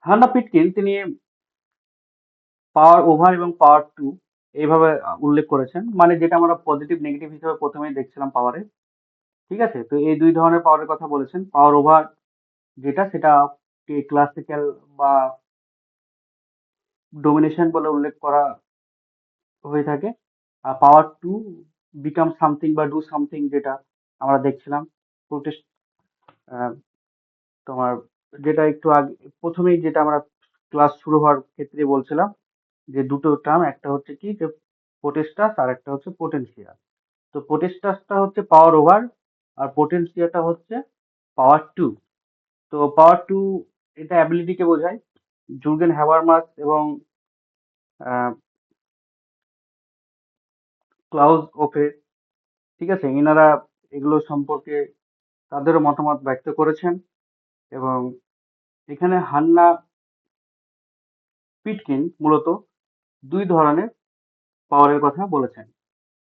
Speaker 1: হান্না পিটকিন তিনি পাওয়ার ওভার এবং পাওয়ার টু এইভাবে উল্লেখ করেছেন, মানে যেটা আমরা পজিটিভ নেগেটিভ হিসেবে প্রথমেই দেখছিলাম পাওয়ারে। ঠিক আছে, তো এই দুই ধরনের পাওয়ারের কথা বলেছেন। পাওয়ার ওভার যেটা, সেটা ক্লাসিক্যাল বা ডোমিনেশন বলে উল্লেখ করা হয়ে থাকে। আর পাওয়ার টু বিকাম সামথিং বা ডু সামথিং, যেটা আমরা দেখছিলাম প্রোটেস্ট, তোমার যেটা একটু আগে প্রথমেই যেটা আমরা ক্লাস শুরু হওয়ার ক্ষেত্রে বলছিলাম, যে দুটো টার্ম, একটা হচ্ছে কি যে পোটেস্টাস আর একটা হচ্ছে পোটেনশিয়া। তো পোটেস্টাসটা হচ্ছে পাওয়ার ওভার আর পোটেনশিয়াটা হচ্ছে পাওয়ার টু। তো পাওয়ার টু এটা অ্যাবিলিটিকে বোঝায়। জুর্গেন হ্যাবারমাস এবং ক্লাউস ওফে, ঠিক আছে, এনারা এগুলো সম্পর্কে তাদেরও মতামত ব্যক্ত করেছেন। এবং এখানে হান্না পিটকিন মূলত দুই ধরনের পাওয়ারের কথা বলেছেন।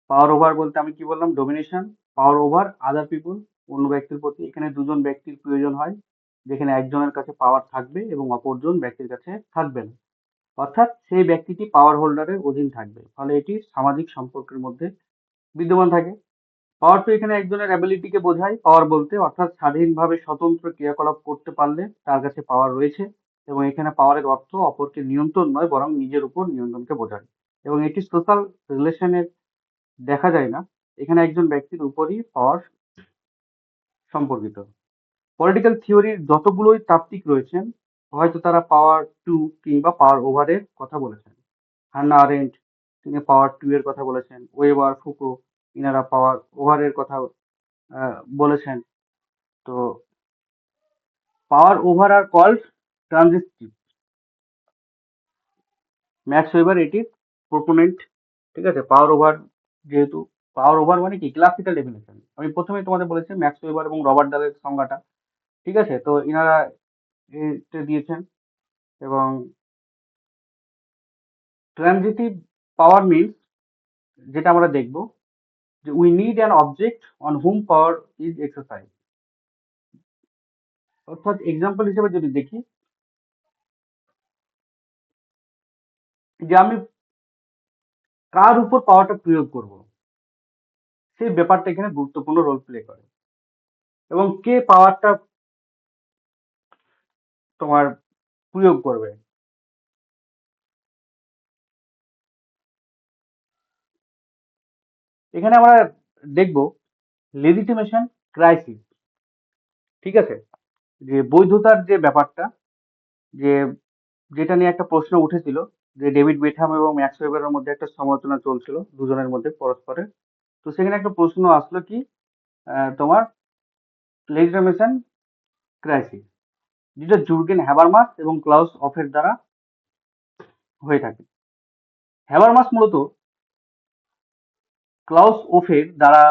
Speaker 1: পাওয়ার ওভার বলতে আমি কি বললাম, ডোমিনেশন। পাওয়ার ওভার আদার পিপুল, অন্য ব্যক্তির প্রতি। এখানে দুজন ব্যক্তির প্রয়োজন হয়, যেখানে একজনের কাছে পাওয়ার থাকবে এবং অপরজন ব্যক্তির কাছে থাকবে না, অর্থাৎ সেই ব্যক্তিটি পাওয়ার হোল্ডারের অধীন থাকবে, ফলে এটি সামাজিক সম্পর্কের মধ্যে বিদ্যমান থাকে। পাওয়ার তো এখানে একজনের অ্যাবিলিটিকে বোঝায়, পাওয়ার বলতে, অর্থাৎ স্বাধীনভাবে স্বতন্ত্র ক্রিয়াকলাপ করতে পারলে তার কাছে পাওয়ার রয়েছে। এবং এখানে পাওয়ারের অর্থ অপরকে নিয়ন্ত্রণ নয়, বরং নিজের উপর নিয়ন্ত্রণকে বোঝায়। এবং এটি সোশ্যাল রিলেশনের দেখা যায় না, এখানে একজন ব্যক্তির উপরই পাওয়ার সম্পর্কিত। পলিটিক্যাল থিওরির যতগুলোই তাত্ত্বিক রয়েছেন, হয়তো তারা পাওয়ার টু কিংবা পাওয়ার ওভারের কথা বলেছেন। হান্না আরেন্ট তিনি পাওয়ার টু এর কথা বলেছেন, ওয়েবার, ফুকো ইনারা পাওয়ার ওভারের কথা বলেছেন। তো power over are called transitive. Max Weber এটির প্রোপোনেন্ট। ঠিক আছে, পাওয়ার ওভার, যেহেতু পাওয়ার ওভার মানে কি ক্লাসিক্যাল ডেফিনেশন, আমি প্রথমে তোমাদের বলেছি ম্যাক্স ওয়েবার এবং রবার্ট ডালের সংজ্ঞাটা। ঠিক আছে, তো ইনারা এটা দিয়েছেন। এবং ট্রানজিটিভ পাওয়ার মিনস, যেটা আমরা দেখব, যে we need an object on hmm power is exercise. অর্থাৎ এক্সাম্পল হিসেবে যদি দেখি, যে আমি কার উপর পাওয়ারটা প্রয়োগ করব, সেই ব্যাপারটা এখানে গুরুত্বপূর্ণ রোল প্লে করে। এবং কে পাওয়ারটা তোমার প্রয়োগ করবে। এখানে আমরা দেখব লেজিটিমেশন ক্রাইসিস। ঠিক আছে, যে বৈধতার যে ব্যাপারটা, যে যেটা নিয়ে একটা প্রশ্ন উঠেছিল, যে ডেভিড বেকহ্যাম এবং ম্যাক্স ওয়েবারের মধ্যে একটা সমালোচনা চলছিল দুজনের মধ্যে পরস্পরের। তো সেখানে একটা প্রশ্ন আসলো কি, তোমার লেজিটিমেশন ক্রাইসিস, যেটা জুর্গেন হ্যাবারমাস এবং ক্লাউস অফের দ্বারা হয়ে থাকে। হ্যাবারমাস মূলত ক্লাউস ওফের দ্বারা,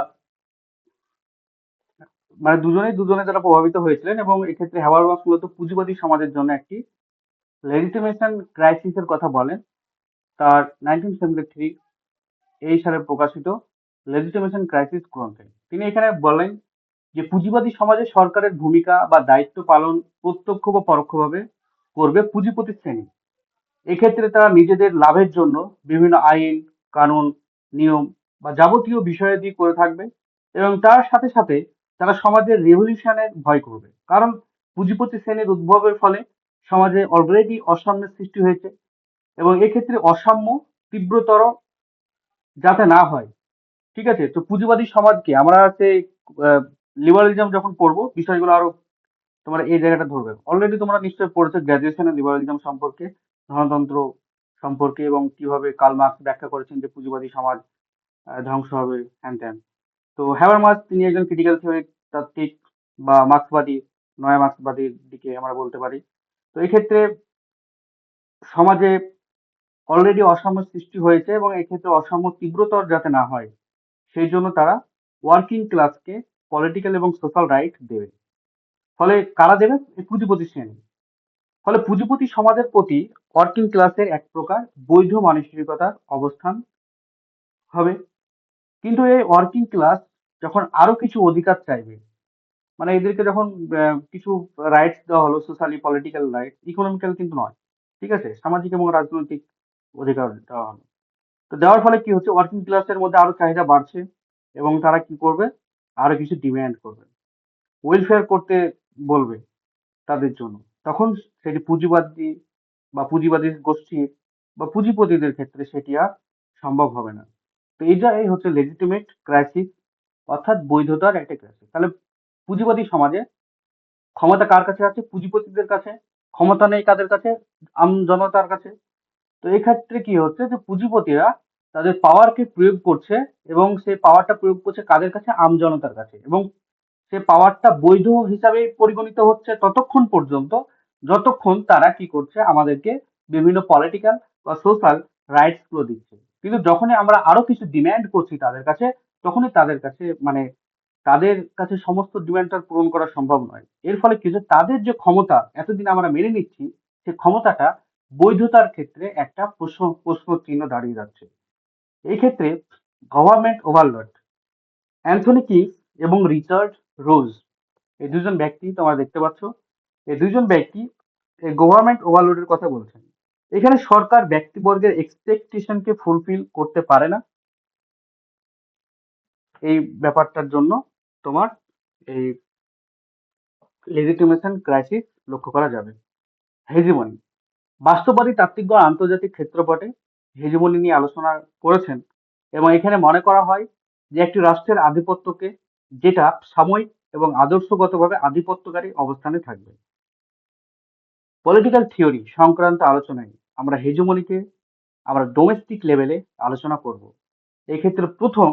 Speaker 1: মানে দুজনেই দুজনের দ্বারা প্রভাবিত হয়েছিলেন। এবং এক্ষেত্রে হ্যাবারমাস মূলত পুঁজিবাদী সমাজের জন্য একটি লেজিটিমেশন ক্রাইসিসের কথা বলেন তার 1973 এই সালে প্রকাশিত লেজিটিমেশন ক্রাইসিস গ্রন্থে। তিনি এখানে বলেন যে পুঁজিবাদী সমাজে সরকারের ভূমিকা বা দায়িত্ব পালন প্রত্যক্ষ বা পরোক্ষভাবে করবে পুঁজিপতি শ্রেণী। এক্ষেত্রে তারা নিজেদের লাভের জন্য বিভিন্ন আইন, কানুন, নিয়ম বা যাবতীয় বিষয়াদি করে থাকবে। এবং তার সাথে সাথে তারা সমাজের রেভলিউশনের ভয় করবে, কারণ পুঁজিপতি শ্রেণীর উদ্ভবের ফলে সমাজে অলরেডি অসাম্যের সৃষ্টি হয়েছে। এবং এক্ষেত্রে অসাম্য তীব্রতর যাতে না হয়। ঠিক আছে, তো পুঁজিবাদী সমাজকে আমরা সেই লিবারালিজম যখন পড়বো, বিষয়গুলো আরো তোমরা এই জায়গাটা ধরবে। অলরেডি তোমরা নিশ্চয়ই পড়েছো গ্র্যাজুয়েশনে লিবারালিজম সম্পর্কে, ধনতন্ত্র সম্পর্কে, এবং কিভাবে কার্ল মার্কস ব্যাখ্যা করেছেন যে পুঁজিবাদী সমাজ ধ্বংস হবে, হ্যান ত্যান। তো হ্যাবারমাস তিনি একজন ক্রিটিক্যাল থিওরি তাত্ত্বিক বা মার্ক্সবাদী নয়া মার্ক্সবাদীর দিকে আমরা বলতে পারি। তো এই ক্ষেত্রে সমাজে অলরেডি অসাম্য সৃষ্টি হয়েছে এবং এক্ষেত্রে অসাম্য তীব্রতর যাতে না হয় সেই জন্য তারা ওয়ার্কিং ক্লাসকে পলিটিক্যাল এবং সোশ্যাল রাইট দেবে। ফলে কারা দেবে? এই পুঁজিপতি শ্রেণী। ফলে পুঁজিপতি সমাজের প্রতি ওয়ার্কিং ক্লাসের এক প্রকার বৈধ মানসিকতার অবস্থান হবে। কিন্তু এই ওয়ার্কিং ক্লাস যখন আরো কিছু অধিকার চাইবে, মানে এদেরকে যখন কিছু রাইটস দেওয়া হলো, সোশ্যালি পলিটিক্যাল রাইট, ইকোনমিক্যাল কিন্তু নয়, ঠিক আছে, সামাজিক এবং রাজনৈতিক অধিকার দেওয়া হলো। তো দেওয়ার ফলে কি হচ্ছে, ওয়ার্কিং ক্লাসের মধ্যে আরো চাহিদা বাড়ছে এবং তারা কি করবে, আরো কিছু ডিমান্ড করবে, ওয়েলফেয়ার করতে বলবে তাদের জন্য। তখন সেটি পুঁজিবাদী বা পুঁজিবাদী গোষ্ঠীর বা পুঁজিপতিদের ক্ষেত্রে সেটি আর সম্ভব হবে না। তো এই হচ্ছে লেজিটিমেট ক্রাইসিস, অর্থাৎ বৈধতার একটা ক্রাইসিস। তাহলে পুঁজিবাদী সমাজে ক্ষমতা কার কাছে আছে? পুঁজিপতিদের কাছে। ক্ষমতা নেই কাদের কাছে? আম জনতার কাছে। তো এই ক্ষেত্রে কি হচ্ছে, যে পুঁজিপতিরা তাদের পাওয়ারকে প্রয়োগ করছে এবং সেই পাওয়ারটা প্রয়োগ করছে কাদের কাছে? আম জনতার কাছে। এবং সে পাওয়ারটা বৈধ হিসাবে পরিগণিত হচ্ছে ততক্ষণ পর্যন্ত যতক্ষণ তারা কি করছে, আমাদেরকে বিভিন্ন পলিটিক্যাল বা সোশ্যাল রাইটস গুলো দিচ্ছে। কিন্তু যখনই আমরা আরো কিছু ডিমান্ড করছি তাদের কাছে, তখনই তাদের কাছে মানে তাদের কাছে সমস্ত ডিমান্ডটা পূরণ করা সম্ভব নয়। এর ফলে কি হচ্ছে, তাদের যে ক্ষমতা এতদিন আমরা মেনে নিচ্ছি, সেই ক্ষমতাটা বৈধতার ক্ষেত্রে একটা প্রশ্ন চিহ্ন দাঁড়িয়ে যাচ্ছে। এই ক্ষেত্রে গভর্নমেন্ট ওভারলর্ড অ্যান্থনি কিং এবং রিচার্ড রোজ, এই দুজন ব্যক্তি তোমরা দেখতে পাচ্ছ, এই দুজন ব্যক্তি এই গভর্নমেন্ট ওভারলোডের কথা বলছেন। এখানে সরকার ব্যক্তিবর্গের এক্সপেকটেশনকে ফুলফিল করতে পারে না। এই ব্যাপারটার জন্য তোমার এই লেজিটিমেশন ক্রাইসিস লক্ষ্য করা যাবে। হেজিমনি, বাস্তববাদী তাত্ত্বিকগণ আন্তর্জাতিক ক্ষেত্রপটে হেজিমনি নিয়ে আলোচনা করেছেন এবং এখানে মনে করা হয় যে একটি রাষ্ট্রের আধিপত্যকে, যেটা সাময়িক এবং আদর্শগতভাবে আধিপত্যকারী অবস্থানে থাকবে। পলিটিক্যাল থিওরি সংক্রান্ত আলোচনায় আমরা হেজমনিকে আমরা ডোমেস্টিক লেভেলে আলোচনা করব। এই ক্ষেত্রে প্রথম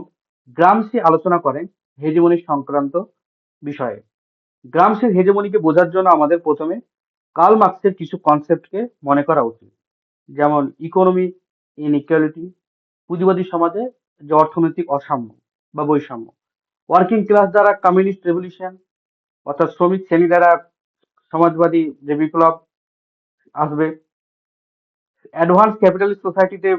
Speaker 1: গ্রামসি আলোচনা করেন হেজমনি সংক্রান্ত বিষয়ে। গ্রামসির হেজমনিকে বোঝার জন্য আমাদের প্রথমে কার্ল মার্কসের কিছু কনসেপ্টকে মনে করা উচিত, যেমন ইকোনমি ইনইকুয়ালিটি, পুঁজিবাদী সমাজে যে অর্থনৈতিক অসাম্য বা বৈষম্য, ওয়ার্কিং ক্লাস দ্বারা কমিউনিস্ট রেভলিউশন, অর্থাৎ শ্রমিক শ্রেণী দ্বারা সমাজবাদী যে বিপ্লব আসবে, অ্যাডভান্স ক্যাপিটালিস্ট সোসাইটিতে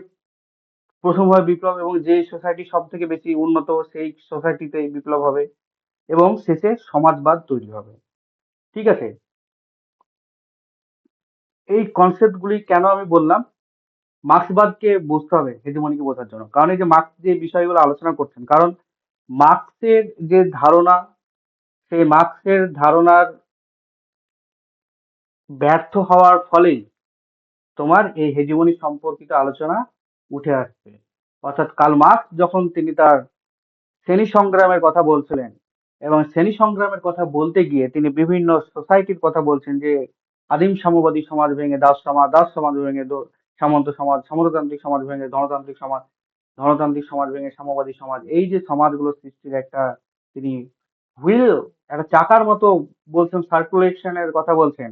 Speaker 1: প্রথম হয় বিপ্লব এবং যে সোসাইটি সব থেকে বেশি উন্নত সেই সোসাইটিতে বিপ্লব হবে এবং শেষে সমাজবাদ তৈরি হবে। ঠিক আছে, এই কনসেপ্ট গুলি কেন আমি বললাম, মার্ক্সবাদকে বুঝতে হবে হেজিমনিকে বোঝার জন্য। কারণ এই যে মার্ক্স যে বিষয়গুলো আলোচনা করছেন, কারণ মার্ক্সের যে ধারণা, সেই মার্ক্সের ধারণার ব্যর্থ হওয়ার ফলেই তোমার এই হেজিমনি সম্পর্কিত আলোচনা উঠে আসছে। অর্থাৎ কার্ল মার্ক্স যখন তিনি তার শ্রেণী সংগ্রামের কথা বলছিলেন এবং শ্রেণী সংগ্রামের কথা বলতে গিয়ে তিনি বিভিন্ন সোসাইটির কথা বলছেন, যে আদিম সাম্যবাদী সমাজ ভেঙে দাস সমাজ, দাস সমাজ ভেঙে সামন্ত সমাজ, সামন্ততান্ত্রিক সমাজ ভেঙে ধনতান্ত্রিক সমাজ, ধনতান্ত্রিক সমাজ ভেঙে সাম্যবাদী সমাজ, এই যে সমাজগুলো সৃষ্টির একটা তিনি হুইল, একটা চাকার মতো বলছেন, সার্কুলেশনের কথা বলছেন,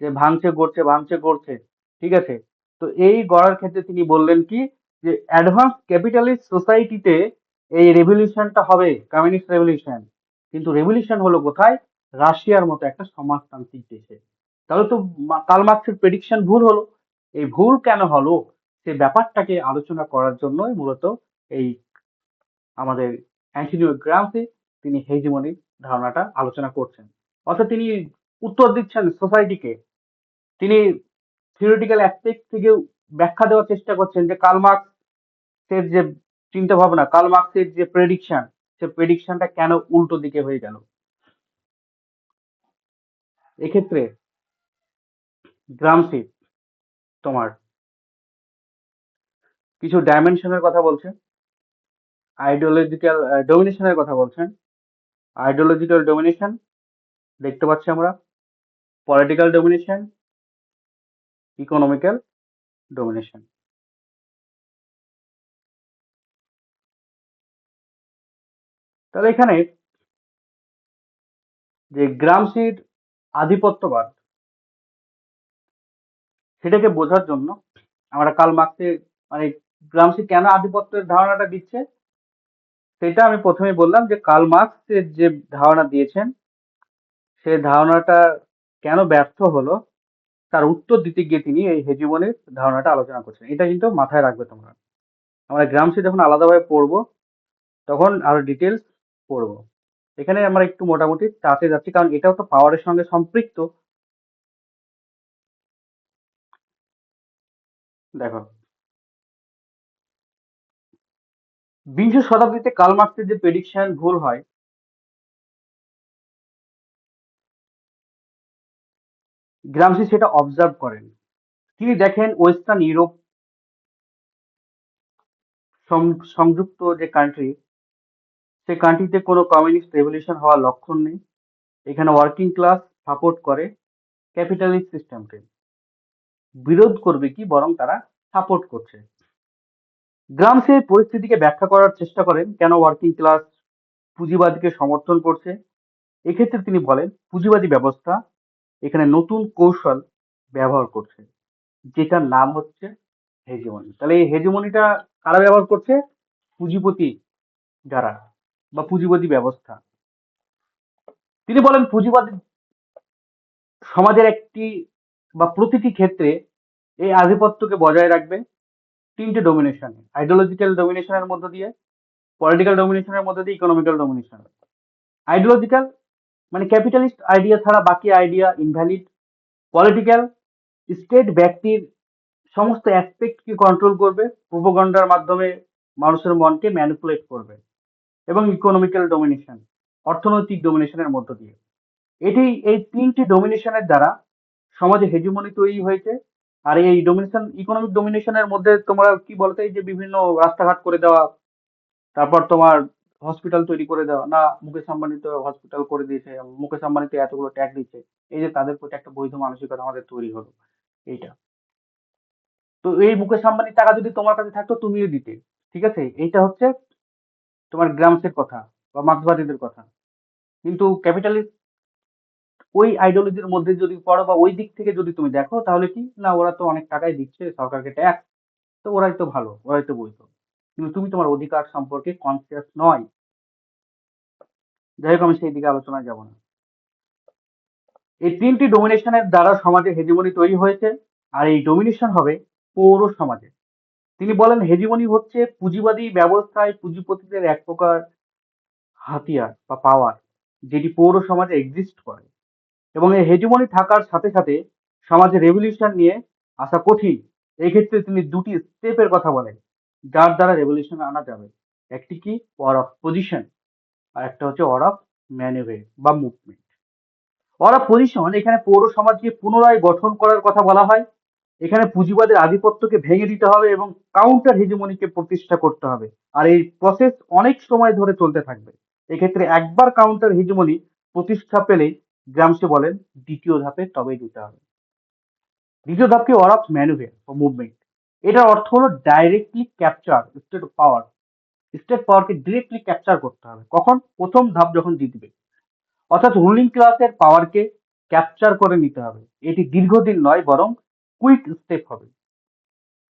Speaker 1: যে ভাঙছে গড়ছে ভাঙছে গড়ছে। ঠিক আছে, তো এই গড়ার ক্ষেত্রে তিনি বললেন কি, যে অ্যাডভান্স ক্যাপিটালিস্ট সোসাইটিতে এই রেভলিউশনটা হবে কমিউনিস্ট রেভলিউশন, কিন্তু রেভলিউশন হলো কোথায়? রাশিয়ার মতো একটা সমাজতান্ত্রিক দেশে। তাহলে তো কার্ল মার্ক্সের প্রেডিকশন ভুল হলো। এই ভুল কেন হলো সে ব্যাপারটাকে আলোচনা করার জন্যই মূলত এই আমাদের অ্যান্টনিও গ্রামসি তিনি হেজিমনির ধারণাটা আলোচনা করছেন। অর্থাৎ তিনি উত্তর দিচ্ছেন সোসাইটিকে, তিনি থিওরিটিক্যাল অ্যাসপেক্ট থেকে ব্যাখ্যা দেওয়ার চেষ্টা করছেন যে কার্ল মার্ক্সের যে চিন্তা ভাবনা, কার্ল মার্ক্সের যে প্রেডিকশন, সে প্রেডিকশনটা কেন উল্টো দিকে হয়ে গেল। এক্ষেত্রে গ্রামসি তোমার কিছু ডাইমেনশনের কথা বলছেন, আইডিওলজিক্যাল ডমিনেশনের কথা বলছেন। আইডিওলজিক্যাল ডমিনেশন দেখতে পাচ্ছি আমরা, পলিটিক্যাল ডমিনেশন, ইকোনমিক্যাল ডমিনেশন। তাহলে এখানে যে গ্রামসির আধিপত্যবাদ, সেটাকে বোঝার জন্য আমরা কার্ল মার্ক্সের মানে গ্রামসি কেন আধিপত্যের ধারণাটা দিচ্ছে সেটা আমি প্রথমেই বললাম যে কার্ল মার্ক্সের যে ধারণা দিয়েছেন সেই ধারণাটা কেন ব্যর্থ হলো তার উত্তর দিতে গিয়ে তিনি এই হেজিমনির ধারণাটা আলোচনা করছেন। এটা কিন্তু মাথায় রাখবে তোমরা। আমরা গ্রামসি যখন আলাদাভাবে পড়বো তখন আরো ডিটেলস পড়বো। এখানে আমরা একটু মোটামুটি টাচে যাচ্ছি কারণ এটাও তো পাওয়ারের সঙ্গে সম্পৃক্ত। দেখো, বিংশ শতাব্দীতে কার্ল মার্ক্সের যে প্রেডিকশন ভুল হয়, গ্রামসি সেটা অবজার্ভ করেন। তিনি দেখেন ওয়েস্টার্ন ইউরোপ সংযুক্ত যে কান্ট্রি, সেই কান্ট্রিতে কোনো কমিউনিস্ট রেভলিউশন হওয়ার লক্ষণ নেই। এখানে ওয়ার্কিং ক্লাস সাপোর্ট করে ক্যাপিটালিস্ট সিস্টেমকে, বিরোধ করবে কি বরং তারা সাপোর্ট করছে। গ্রামসি এই পরিস্থিতিকে ব্যাখ্যা করার চেষ্টা করেন কেন ওয়ার্কিং ক্লাস পুঁজিবাদীকে সমর্থন করছে। এক্ষেত্রে তিনি বলেন পুঁজিবাদী ব্যবস্থা এখানে নতুন কৌশল ব্যবহার করছে যেটার নাম হচ্ছে হেজিমনি। তাহলে এই হেজিমনিটা কারা ব্যবহার করছে? পুঁজিপতি যারা বা পুঁজিবাদী ব্যবস্থা। তিনি বলেন পুঁজিবাদী সমাজের একটি বা প্রতিটি ক্ষেত্রে এই আধিপত্যকে বজায় রাখবে তিনটে ডোমিনেশন, আইডিওলজিক্যাল ডোমিনেশনের মধ্য দিয়ে, পলিটিক্যাল ডোমিনেশনের মধ্য দিয়ে, ইকোনমিক্যাল ডোমিনেশন। আইডিওলজিক্যাল মানে ক্যাপিটালিস্ট আইডিয়া ছাড়া বাকি আইডিয়া ইনভ্যালিড। পলিটিক্যাল, স্টেট ব্যক্তির সমস্ত অ্যাসপেক্টকে কন্ট্রোল করবে, প্রোপাগান্ডার মাধ্যমে মানুষের মনকে ম্যানিপুলেট করবে। এবং ইকোনমিক্যাল ডোমিনেশন, অর্থনৈতিক ডোমিনেশনের মধ্য দিয়ে। এটি এই তিনটি ডোমিনেশনের দ্বারা সমাজে হেজিমনি তৈরি হয়েছে। আর এই ডোমিনেশন, ইকোনমিক ডোমিনেশনের মধ্যে তোমরা কি বলতে, এই যে বিভিন্ন রাস্তাঘাট করে দেওয়া, তারপর তোমার হসপিটাল তৈরি করে দেওয়া, না মুকেশ আম্বানি তো হসপিটাল করে দিয়েছে, মুকেশ আম্বানি তো এতগুলো ট্যাক্স দিচ্ছে, এই যে তাদের প্রতি একটা বৈধ মানসিকতা আমাদের তৈরি হলো এইটা। তো এই মুকেশ আম্বানির টাকা যদি তোমার কাছে থাকতো তুমিও দিতে, ঠিক আছে? এইটা হচ্ছে তোমার গ্রামসের কথা বা মার্ক্সবাদীদের কথা। কিন্তু ক্যাপিটালিস্ট ওই আইডিওলজির মধ্যে যদি পড়ো বা ওই দিক থেকে যদি তুমি দেখো তাহলে কি না, ওরা তো অনেক টাকাই দিচ্ছে সরকারকে ট্যাক্স, তো ওরাই তো ভালো, ওরাই তো বৈধ। কিন্তু তুমি তোমার অধিকার সম্পর্কে কনসিয়াস নয়। যাই হোক, আমি সেই দিকে আলোচনায় যাব না। এই তিনটি ডোমিনেশনের দ্বারা সমাজে হেজিমনি তৈরি হয়েছে। আর এই ডোমিনেশন হবে পৌর সমাজে। তিনি বলেন হেজিমনি হচ্ছে পুঁজিবাদী ব্যবস্থায় পুঁজিপতিদের এক প্রকার হাতিয়ার বা পাওয়ার, যেটি পৌর সমাজে এক্সিস্ট করে। এবং এই হেজিমনি থাকার সাথে সাথে সমাজে রেভলিউশন নিয়ে আসা কঠিন। এই ক্ষেত্রে তিনি দুটি স্টেপের কথা বলেন যার দ্বারা রেভলিউশন আনা যাবে। একটি কি, ওয়ার অফ পজিশন, আর একটা হচ্ছে ওয়ার অফ ম্যানুভের বা মুভমেন্ট। ওয়ার অফ পজিশন, এখানে পৌর সমাজকে পুনরায় গঠন করার কথা বলা হয়। এখানে পুঁজিবাদের আধিপত্যকে ভেঙে দিতে হবে এবং কাউন্টার হেজিমনিকে প্রতিষ্ঠা করতে হবে। আর এই প্রসেস অনেক সময় ধরে চলতে থাকবে। এক্ষেত্রে একবার কাউন্টার হেজিমনি প্রতিষ্ঠা পেলে গ্রামসে বলেন দ্বিতীয় ধাপে তবেই দিতে হবে। দ্বিতীয় ধাপকে ওয়ার অফ ম্যানুভের বা মুভমেন্ট। এটার অর্থ হলো ডাইরেক্টলি ক্যাপচার স্টেট পাওয়ার। স্টেট পাওয়ারকে ডিরেক্টলি ক্যাপচার করতে হবে। কখন? প্রথম ধাপ যখন জিতবে, অর্থাৎ রুলিং ক্লাসের পাওয়ারকে ক্যাপচার করে নিতে হবে। এটি দীর্ঘদিন নয় বরং কুইক স্টেপ হবে।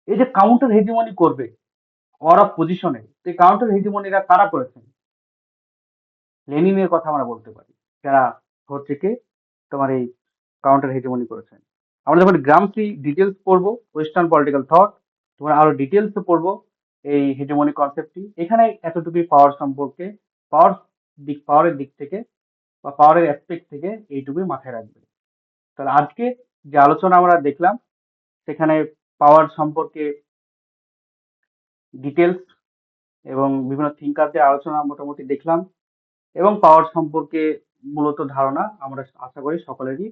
Speaker 1: এই যে কাউন্টার হেজিমনি করবে ওয়ার অফ পজিশনে, সেই কাউন্টার হেজিমনিরা কারা করেছেন? লেনিনের কথা আমরা বলতে পারি, যারা হচ্ছে কি তোমার এই কাউন্টার হেজিমনি করেছেন। আমরা যখন গ্রামসি ডিটেলস পড়বো, ওয়েস্টার্ন পলিটিক্যাল থট, তোমার আরো ডিটেলস পড়বো এই হেজিমনি কনসেপ্টটি। এখানে এতটুকুই পাওয়ার সম্পর্কে, পাওয়ারের দিক থেকে বা পাওয়ারের অ্যাসপেক্ট থেকে এইটুকুই মাথায় রাখবে। তাহলে আজকে যে আলোচনা আমরা দেখলাম সেখানে পাওয়ার সম্পর্কে ডিটেলস এবং বিভিন্ন থিঙ্কারদের আলোচনা মোটামুটি দেখলাম, এবং পাওয়ার সম্পর্কে মূলত ধারণা আমরা আশা করি সকলেরই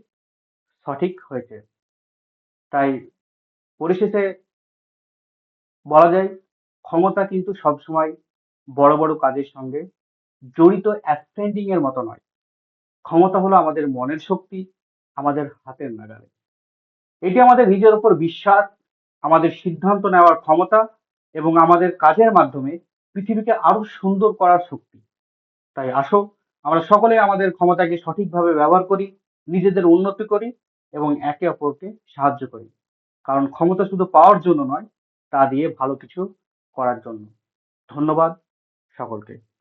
Speaker 1: সঠিক হয়েছে। তাই পরিশেষে বলা যায় ক্ষমতা কিন্তু সবসময় বড় বড় কাজের সঙ্গে জড়িত অ্যাসেন্ডিং এর মতো নয়। ক্ষমতা হলো আমাদের মনের শক্তি, আমাদের হাতের নাগালে। এটি আমাদের নিজের উপর বিশ্বাস, আমাদের সিদ্ধান্ত নেওয়ার ক্ষমতা এবং আমাদের কাজের মাধ্যমে পৃথিবীকে আরো সুন্দর করার শক্তি। তাই আসো আমরা সকলে আমাদের ক্ষমতাকে সঠিকভাবে ব্যবহার করি নিজেদের উন্নতি করি এবং একে অপরকে সাহায্য করি। কারণ ক্ষমতা শুধু পাওয়ার জন্য নয়, তা দিয়ে ভালো কিছু করার জন্য। ধন্যবাদ সকলকে।